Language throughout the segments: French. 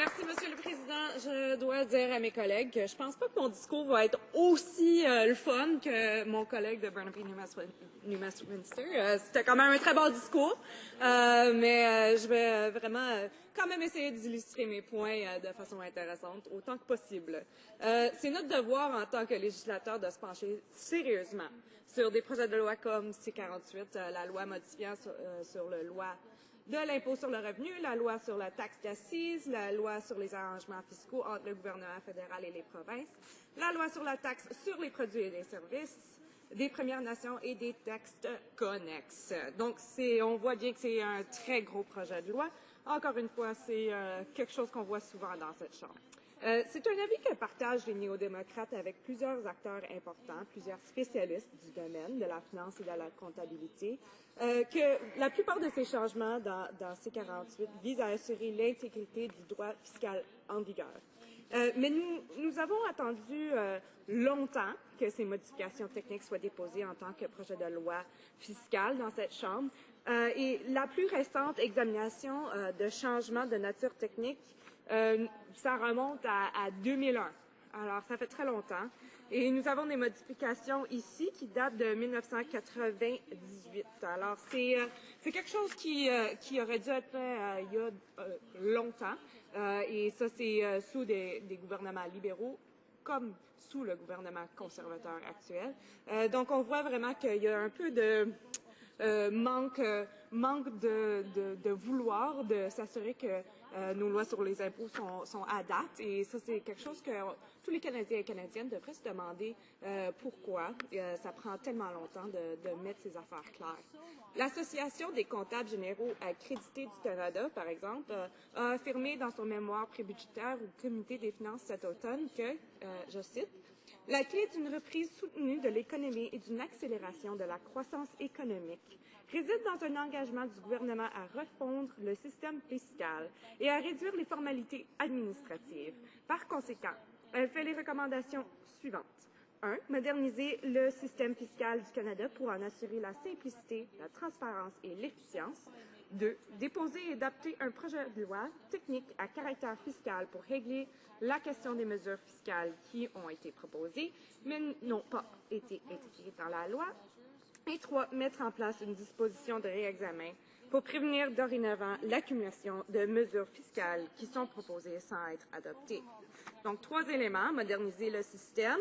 Merci, Monsieur le Président. Je dois dire à mes collègues que je pense pas que mon discours va être aussi le fun que mon collègue de Burnaby New Westminster. C'était quand même un très bon discours, mais je vais vraiment quand même essayer d'illustrer mes points de façon intéressante autant que possible. C'est notre devoir en tant que législateur de se pencher sérieusement sur des projets de loi comme C-48, la loi modifiant sur le loi de l'impôt sur le revenu, la loi sur la taxe d'assises, la loi sur les arrangements fiscaux entre le gouvernement fédéral et les provinces, la loi sur la taxe sur les produits et les services des Premières Nations et des textes connexes. Donc, on voit bien que c'est un très gros projet de loi. Encore une fois, c'est quelque chose qu'on voit souvent dans cette Chambre. C'est un avis que partagent les néo-démocrates avec plusieurs acteurs importants, plusieurs spécialistes du domaine de la finance et de la comptabilité, que la plupart de ces changements dans C-48 visent à assurer l'intégrité du droit fiscal en vigueur. Mais nous avons attendu longtemps que ces modifications techniques soient déposées en tant que projet de loi fiscale dans cette Chambre. Et la plus récente examination de changements de nature technique, ça remonte à 2001. Alors, ça fait très longtemps. Et nous avons des modifications ici qui datent de 1998. Alors, c'est quelque chose qui aurait dû être fait il y a longtemps. Et ça, c'est sous des gouvernements libéraux comme sous le gouvernement conservateur actuel. Donc, on voit vraiment qu'il y a un peu de manque de vouloir de s'assurer que nos lois sur les impôts sont à date. Et ça, c'est quelque chose que tous les Canadiens et Canadiennes devraient se demander pourquoi ça prend tellement longtemps de mettre ces affaires claires. L'Association des comptables généraux accrédités du Canada, par exemple, a affirmé dans son mémoire prébudgétaire au Comité des finances cet automne que, je cite, « La clé d'une reprise soutenue de l'économie et d'une accélération de la croissance économique réside dans un engagement du gouvernement à refondre le système fiscal et à réduire les formalités administratives. Par conséquent, elle fait les recommandations suivantes. 1. Moderniser le système fiscal du Canada pour en assurer la simplicité, la transparence et l'efficience. 2. Déposer et adapter un projet de loi technique à caractère fiscal pour régler la question des mesures fiscales qui ont été proposées, mais n'ont pas été intégrées dans la loi. Et 3. Mettre en place une disposition de réexamen pour prévenir dorénavant l'accumulation de mesures fiscales qui sont proposées sans être adoptées. Donc, 3 éléments. Moderniser le système,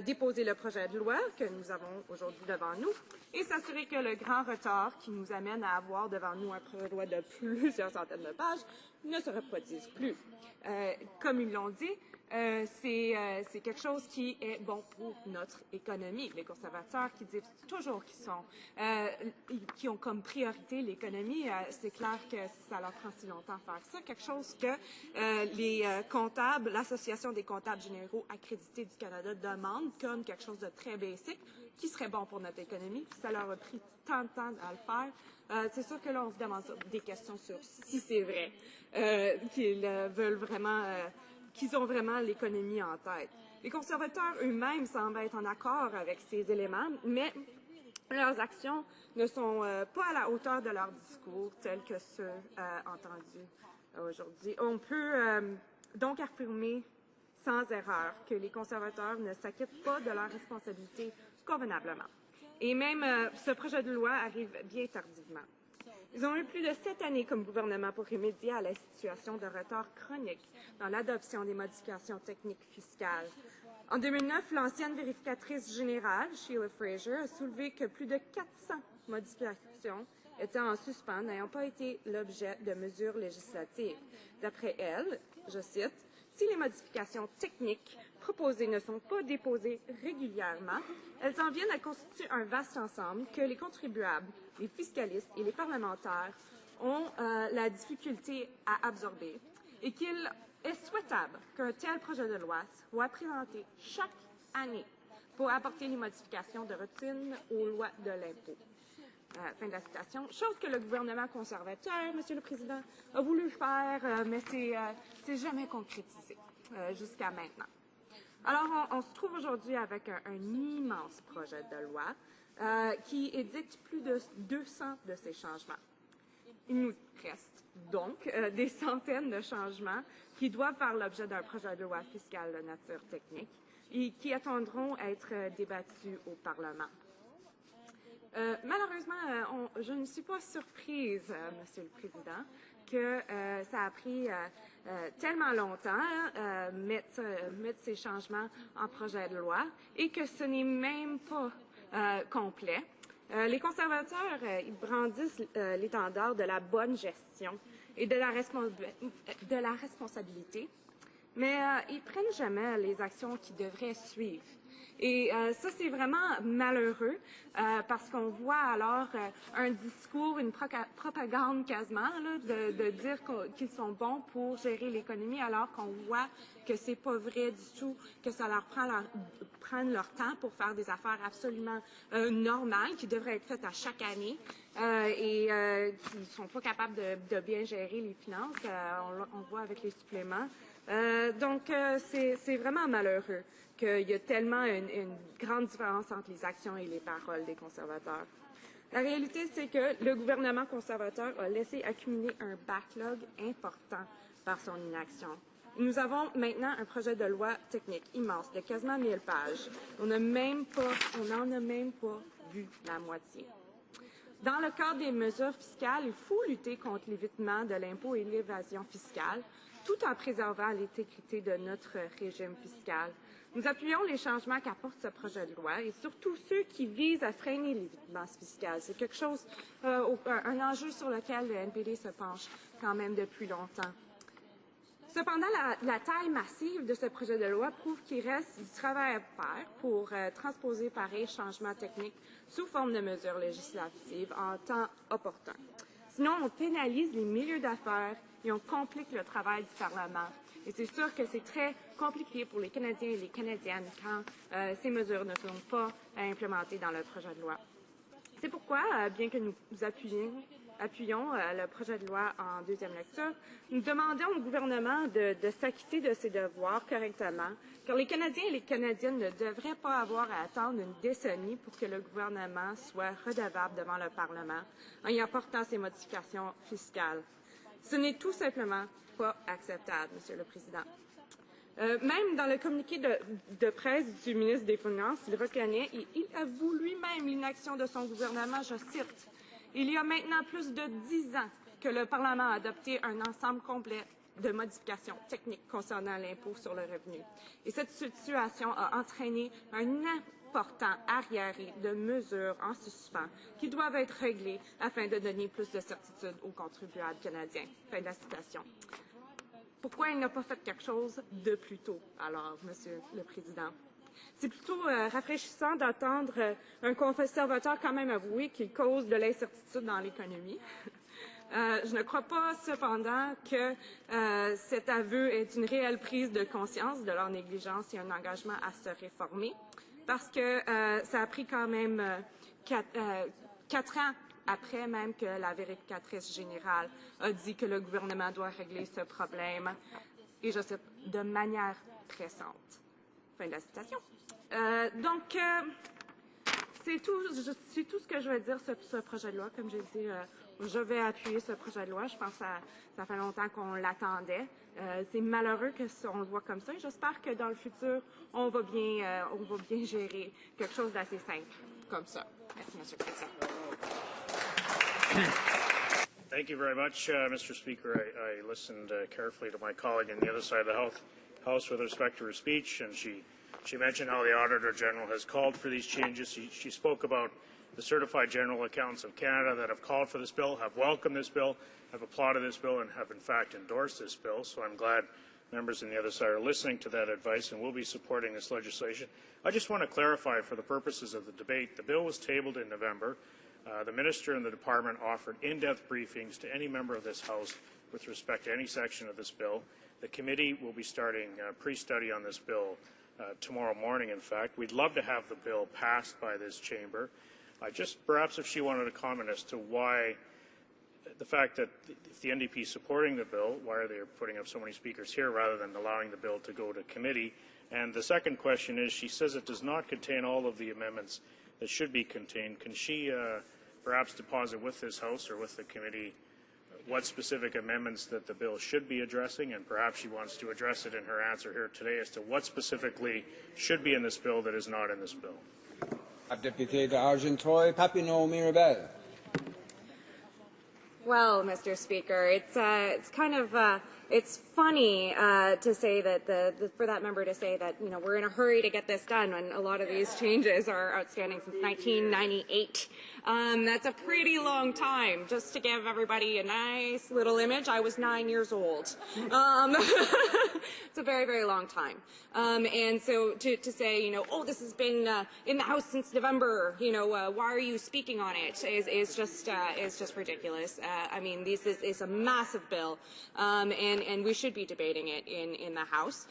déposer le projet de loi que nous avons aujourd'hui devant nous et s'assurer que le grand retard qui nous amène à avoir devant nous un projet de loi de plusieurs centaines de pages ne se reproduise plus. Comme ils l'ont dit, c'est quelque chose qui est bon pour notre économie. Les conservateurs qui disent toujours qui ont comme priorité l'économie, c'est clair que ça leur prend si longtemps à faire ça. Quelque chose que les comptables, l'Association des comptables généraux accrédités du Canada demande comme quelque chose de très basique qui serait bon pour notre économie. Puis ça leur a pris tant de temps à le faire. C'est sûr que là, on se demande des questions sur si c'est vrai qu'ils veulent vraiment, qu'ils ont vraiment l'économie en tête. Les conservateurs eux-mêmes semblent être en accord avec ces éléments, mais leurs actions ne sont pas à la hauteur de leurs discours tels que ceux entendus aujourd'hui. On peut donc affirmer sans erreur que les conservateurs ne s'acquittent pas de leurs responsabilités convenablement. Et même ce projet de loi arrive bien tardivement. Ils ont eu plus de 7 années comme gouvernement pour remédier à la situation de retard chronique dans l'adoption des modifications techniques fiscales. En 2009, l'ancienne vérificatrice générale, Sheila Fraser, a soulevé que plus de 400 modifications étaient en suspens n'ayant pas été l'objet de mesures législatives. D'après elle, je cite, « Si les modifications techniques proposées ne sont pas déposées régulièrement, elles en viennent à constituer un vaste ensemble que les contribuables, les fiscalistes et les parlementaires ont la difficulté à absorber et qu'il est souhaitable qu'un tel projet de loi soit présenté chaque année pour apporter les modifications de routine aux lois de l'impôt. » Fin de la citation. Chose que le gouvernement conservateur, Monsieur le Président, a voulu faire, mais c'est jamais concrétisé jusqu'à maintenant. Alors, on se trouve aujourd'hui avec un immense projet de loi qui édicte plus de 200 de ces changements. Il nous reste donc des centaines de changements qui doivent faire l'objet d'un projet de loi fiscale de nature technique et qui attendront à être débattus au Parlement. Malheureusement, je ne suis pas surprise, Monsieur le Président, que ça a pris tellement longtemps mettre ces changements en projet de loi et que ce n'est même pas complet. Les conservateurs, ils brandissent l'étendard de la bonne gestion et de la responsabilité, mais ils prennent jamais les actions qui devraient suivre. Et ça, c'est vraiment malheureux parce qu'on voit alors un discours, une propagande quasiment, là, de dire qu'ils sont bons pour gérer l'économie alors qu'on voit que c'est pas vrai du tout, que ça leur prend leur temps pour faire des affaires absolument normales qui devraient être faites à chaque année et qui ne sont pas capables de bien gérer les finances. On voit avec les suppléments. Donc, c'est vraiment malheureux qu'il y a tellement une grande différence entre les actions et les paroles des conservateurs. La réalité, c'est que le gouvernement conservateur a laissé accumuler un backlog important par son inaction. Nous avons maintenant un projet de loi technique immense de quasiment 1000 pages. On n'en a même pas vu la moitié. Dans le cadre des mesures fiscales, il faut lutter contre l'évitement de l'impôt et l'évasion fiscale, tout en préservant l'intégrité de notre régime fiscal. Nous appuyons les changements qu'apporte ce projet de loi et surtout ceux qui visent à freiner l'évitement fiscal. C'est quelque chose, un enjeu sur lequel le NPD se penche quand même depuis longtemps. Cependant, la taille massive de ce projet de loi prouve qu'il reste du travail à faire pour transposer pareils changements techniques sous forme de mesures législatives en temps opportun. Sinon, on pénalise les milieux d'affaires et on complique le travail du Parlement. Et c'est sûr que c'est très compliqué pour les Canadiens et les Canadiennes quand ces mesures ne sont pas implémentées dans le projet de loi. C'est pourquoi, bien que nous appuyons le projet de loi en deuxième lecture, nous demandons au gouvernement de s'acquitter de ses devoirs correctement, car les Canadiens et les Canadiennes ne devraient pas avoir à attendre une décennie pour que le gouvernement soit redevable devant le Parlement en y apportant ces modifications fiscales. Ce n'est tout simplement pas acceptable, Monsieur le Président. Même dans le communiqué de presse du ministre des Finances, il reconnaît et il avoue lui-même l'inaction de son gouvernement, je cite, « Il y a maintenant plus de 10 ans que le Parlement a adopté un ensemble complet de modifications techniques concernant l'impôt sur le revenu. Et cette situation a entraîné un important arriéré de mesures en suspens qui doivent être réglées afin de donner plus de certitude aux contribuables canadiens. » Fin de la citation. Pourquoi il n'a pas fait quelque chose de plus tôt, alors, Monsieur le Président? C'est plutôt rafraîchissant d'entendre un conservateur quand même avouer qu'il cause de l'incertitude dans l'économie. Je ne crois pas, cependant, que cet aveu est une réelle prise de conscience de leur négligence et un engagement à se réformer, parce que ça a pris quand même 4 ans après même que la vérificatrice générale a dit que le gouvernement doit régler ce problème, et je cite, de manière pressante. Fin de la citation. Donc, c'est tout ce que je veux dire sur ce projet de loi. Comme j'ai dit, je vais appuyer ce projet de loi. Je pense que ça fait longtemps qu'on l'attendait. C'est malheureux qu'on le voit comme ça. J'espère que dans le futur, on va bien gérer quelque chose d'assez simple comme ça. Merci, Monsieur le Président. Thank you very much, Mr. Speaker. I listened carefully to my colleague on the other side of the House with respect to her speech, and she mentioned how the Auditor General has called for these changes. She spoke about the Certified General Accountants of Canada that have called for this bill, have welcomed this bill, have applauded this bill, and have in fact endorsed this bill. So I'm glad members on the other side are listening to that advice and will be supporting this legislation. I just want to clarify for the purposes of the debate, the bill was tabled in November. The Minister and the Department offered in-depth briefings to any member of this House with respect to any section of this bill. The committee will be starting pre-study on this bill tomorrow morning, in fact. We'd love to have the bill passed by this chamber. Just perhaps if she wanted to comment as to why the fact that if the NDP is supporting the bill, why are they putting up so many speakers here rather than allowing the bill to go to committee? And the second question is, she says it does not contain all of the amendments that should be contained. Can she perhaps deposit with this House or with the committee what specific amendments that the bill should be addressing, and perhaps she wants to address it in her answer here today as to what specifically should be in this bill that is not in this bill. Député d'Argenteuil, Papineau, Mirabel. Well, Mr. Speaker, it's kind of it's funny to say that for that member to say that we're in a hurry to get this done when a lot of these changes are outstanding since 1998. That's a pretty long time. Just to give everybody a nice little image, I was 9 years old. It's a very, very long time. And so to say, oh, this has been in the House since November, why are you speaking on it? Is just ridiculous. I mean, this is a massive bill, and we should be debating it in the House,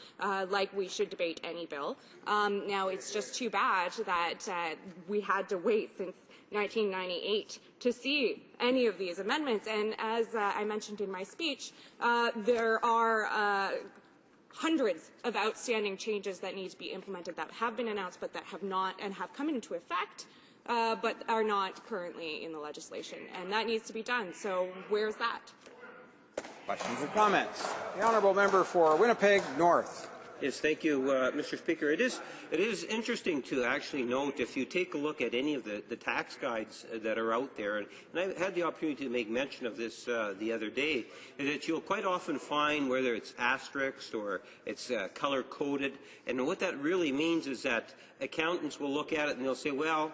like we should debate any bill. Now, it's just too bad that we had to wait since 1998 to see any of these amendments. And as I mentioned in my speech, there are hundreds of outstanding changes that need to be implemented that have been announced but that have not and have come into effect but are not currently in the legislation. And that needs to be done. So where's that? Questions or comments? The honourable member for Winnipeg North. Yes, thank you, Mr. Speaker. It is interesting to actually note, if you take a look at any of the tax guides that are out there, and I had the opportunity to make mention of this the other day, that you'll quite often find whether it's asterisked or it's color-coded, and what that really means is that accountants will look at it and they'll say, well,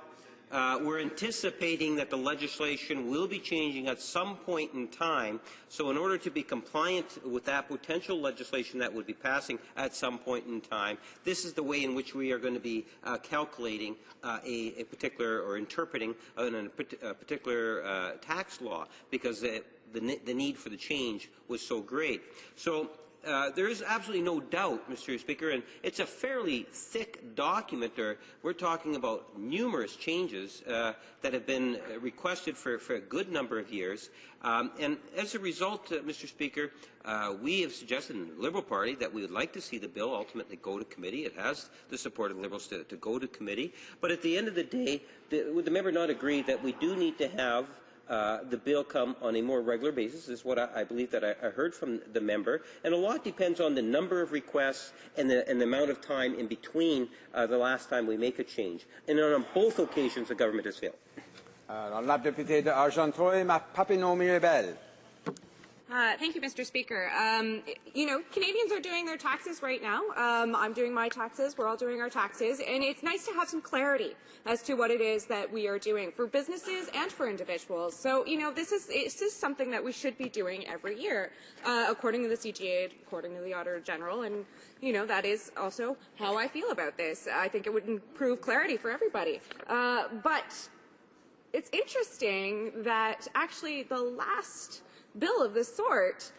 we're anticipating that the legislation will be changing at some point in time, so in order to be compliant with that potential legislation that would be passing at some point in time, this is the way in which we are going to be calculating a particular or interpreting a particular tax law, because the need for the change was so great. So there is absolutely no doubt, Mr. Speaker, and it's a fairly thick document. We're talking about numerous changes that have been requested for a good number of years. And as a result, Mr. Speaker, we have suggested in the Liberal Party that we would like to see the bill ultimately go to committee. It has the support of Liberals to go to committee. But at the end of the day, would the member not agree that we do need to have the bill come on a more regular basis? This is what I believe that I heard from the member. And a lot depends on the number of requests and the amount of time in between the last time we make a change. And on both occasions, the government has failed. La députée d'Argenteuil, Papineau, Mirabel. Thank you, Mr. Speaker. Canadians are doing their taxes right now. I'm doing my taxes. We're all doing our taxes. And it's nice to have some clarity as to what it is that we are doing for businesses and for individuals. So, this is something that we should be doing every year, according to the CGA, according to the Auditor General. And, that is also how I feel about this. I think it would improve clarity for everybody. But it's interesting that actually the last bill of this sort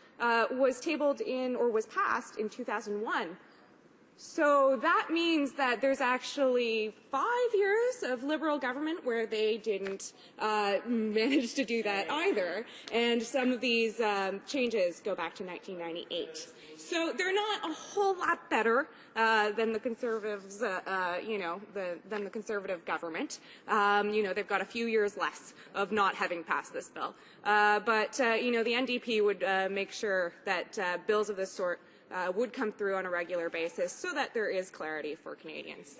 was tabled was passed in 2001. So that means that there's actually 5 years of Liberal government where they didn't manage to do that either. And some of these changes go back to 1998. So they're not a whole lot better than the Conservatives, than the Conservative government. They've got a few years less of not having passed this bill. But the NDP would make sure that bills of this sort would come through on a regular basis so that there is clarity for Canadians.